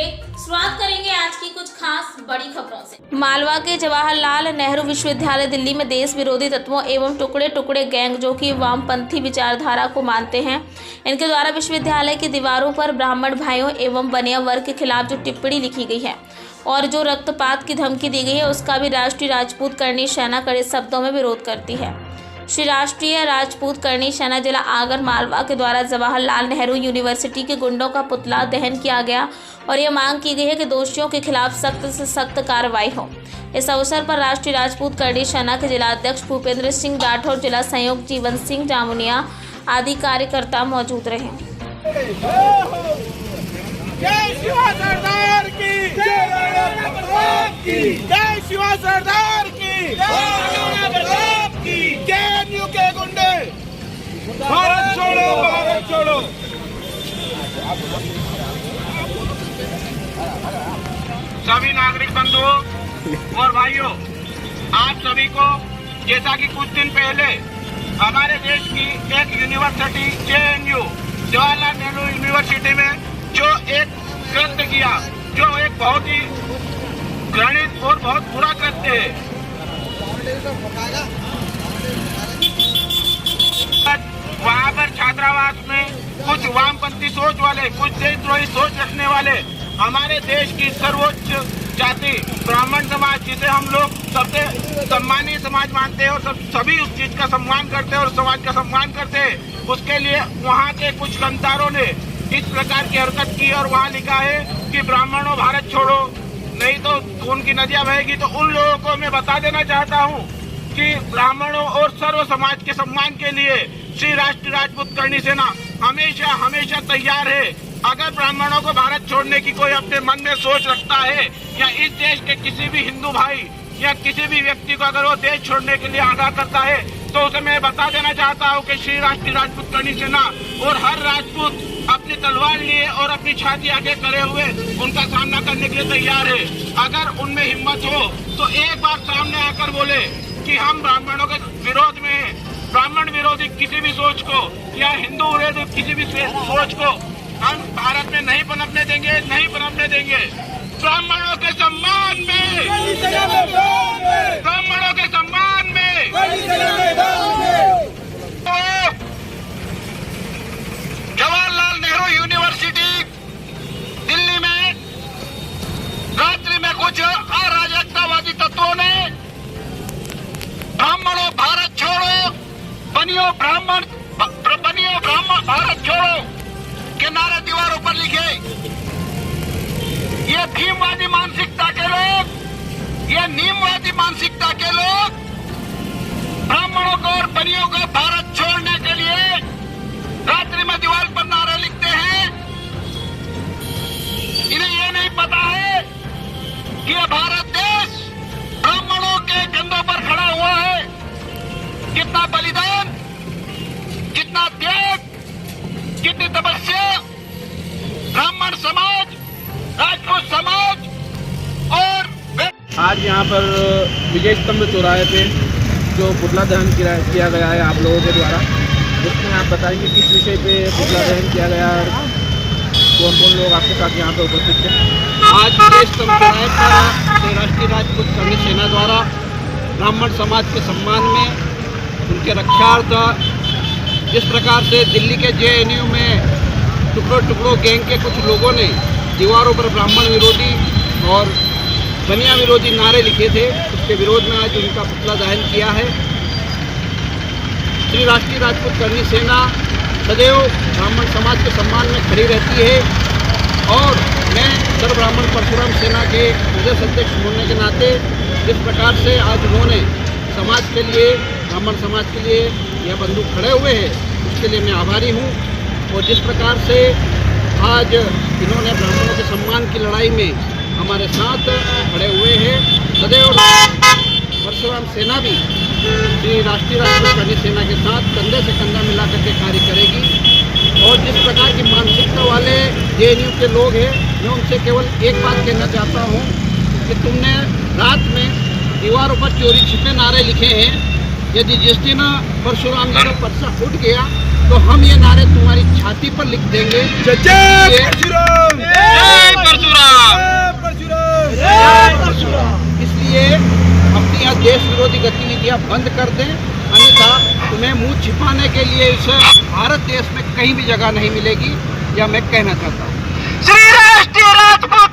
शुरुआत करेंगे आज की कुछ खास बड़ी खबरों से। मालवा के जवाहरलाल नेहरू विश्वविद्यालय दिल्ली में देश विरोधी तत्वों एवं टुकड़े टुकड़े गैंग जो कि वामपंथी विचारधारा को मानते हैं, इनके द्वारा विश्वविद्यालय की दीवारों पर ब्राह्मण भाइयों एवं बनिया वर्ग के खिलाफ जो टिप्पणी लिखी गई है और जो रक्तपात की धमकी दी गई है, उसका भी राष्ट्रीय राजपूत करनी सेना कड़े शब्दों में विरोध करती है। श्री राष्ट्रीय राजपूत करनी सेना जिला आगर मालवा के द्वारा जवाहरलाल नेहरू यूनिवर्सिटी के गुंडों का पुतला दहन किया गया और यह मांग की गई है कि दोषियों के खिलाफ सख्त से सख्त कार्रवाई हो। इस अवसर पर राष्ट्रीय राजपूत करनी सेना के जिला अध्यक्ष भूपेंद्र सिंह राठौर, जिला संयोग जीवन सिंह जामुनिया आदि कार्यकर्ता मौजूद रहे। जय शिवा सरदार की, जय शिवा सरदार की, जेएनयू के गुंडे भारत छोड़ो, भारत छोड़ो। सभी नागरिक बंधुओं और भाइयों, आप सभी को जैसा कि कुछ दिन पहले हमारे देश की एक university JNU Jawaharlal Nehru university में जो एक कृत्य किया, जो एक बहुत ही घृणित और बहुत बुरा कृत्य है, वहाँ पर छात्रावास में कुछ वामपंथी सोच वाले, कुछ देशद्रोही सोच रखने वाले हमारे देश की सर्वोच्च जाति ब्राह्मण समाज, जिसे हम लोग सबसे सम्मानीय समाज मानते हैं और सभी उस चीज का सम्मान करते हैं और समाज का सम्मान करते हैं, उसके लिए वहाँ के कुछ गद्दारों ने इस प्रकार की हरकत की और वहाँ लिखा है कि ब्राह्मणों भारत छोड़ो, नहीं तो खून की नदियां बहेगी। तो उन लोगों को मैं बता देना चाहता हूँ कि ब्राह्मणों और सर्व समाज के सम्मान के लिए श्री राष्ट्रीय राजपूत करनी सेना हमेशा हमेशा तैयार है। अगर ब्राह्मणों को भारत छोड़ने की कोई अपने मन में सोच रखता है या इस देश के किसी भी हिंदू भाई या किसी भी व्यक्ति को अगर वो देश छोड़ने के लिए आगाह करता है, तो उसे मैं बता देना चाहता हूँ कि श्री राष्ट्रीय राजपूत करनी सेना और हर राजपूत अपनी तलवार लिए और अपनी छाती आगे करे हुए उनका सामना करने के लिए तैयार है। अगर उनमें हिम्मत हो तो एक बार सामने आकर बोले कि हम ब्राह्मणों के विरोध में हैं, ब्राह्मण विरोधी किसी भी सोच को या हिंदू विरोधी किसी भी सोच को हम भारत में नहीं पनपने देंगे, नहीं पनपने देंगे। ब्राह्मणों के सम्मान में, ब्राह्मणों के सम्मान में जवाहरलाल नेहरू यूनिवर्सिटी दिल्ली में रात्रि में कुछ अराजकतावादी तत्वों ने ब्राह्मणों भारत छोड़ो, बनियो ब्राह्मण भारत छोड़ो के नारे दीवारों पर लिखे। ये भीमवादी मानसिकता के लोग, ये नीमवादी मानसिकता के लोग ब्राह्मणों को और बनियों को भारत छोड़ने के लिए रात्रि में दीवार पर नारे लिखते हैं। इन्हें ये नहीं पता है कि ये भारत देश ब्राह्मणों के कंधों पर खड़ा हुआ है। कितना बलिदान, कितना त्याग, कितनी तपस्या ब्राह्मण समाज, राजपूत समाज और आज यहाँ पर विजय स्तंभ चौराहे पे जो पुतला दहन किया गया है आप लोगों के द्वारा, उसमें आप बताएंगे किस विषय पे पुतला दहन किया गया और कौन कौन लोग आपके साथ यहाँ पे उपस्थित थे? आज विजय स्तंभ चौराहे पर राष्ट्रीय राजपूत करनी सेना द्वारा ब्राह्मण समाज के सम्मान में, उनके रक्षार्थ जिस प्रकार से दिल्ली के जेएनयू में टुकड़ों टुकड़ों गैंग के कुछ लोगों ने दीवारों पर ब्राह्मण विरोधी और बनिया विरोधी नारे लिखे थे, उसके विरोध में आज उनका पुतला दहन किया है। श्री राष्ट्रीय राजपूत करनी सेना सदैव ब्राह्मण समाज के सम्मान में खड़ी रहती है और मैं सर्व ब्राह्मण परशुराम सेना के प्रदेश अध्यक्ष होने के नाते जिस प्रकार से आज उन्होंने समाज के लिए, ब्राह्मण समाज के लिए यह बंदूक खड़े हुए हैं, उसके लिए मैं आभारी हूँ। और जिस प्रकार से आज इन्होंने ब्राह्मणों के सम्मान की लड़ाई में हमारे साथ खड़े हुए हैं, सदैव परशुराम सेना भी श्री राष्ट्रीय राजपूत करनी सेना के साथ कंधे से कंधा मिला करके कार्य करेगी। और जिस प्रकार की मानसिकता वाले जेएनयू के लोग हैं, मैं उनसे केवल एक बात कहना चाहता हूँ कि तुमने रात में दीवारों पर चोरी छिपे नारे लिखे हैं। यदि जिस दिन परशुराम जी का पर्चा फूट गया तो हम ये नारे तुम्हारी छाती पर लिख देंगे। इसलिए अपनी यह देश विरोधी गतिविधियां बंद कर दें, अन्यथा तुम्हें मुंह छिपाने के लिए इस भारत देश में कहीं भी जगह नहीं मिलेगी, यह मैं कहना चाहता हूँ। श्री राष्ट्रीय राजपूत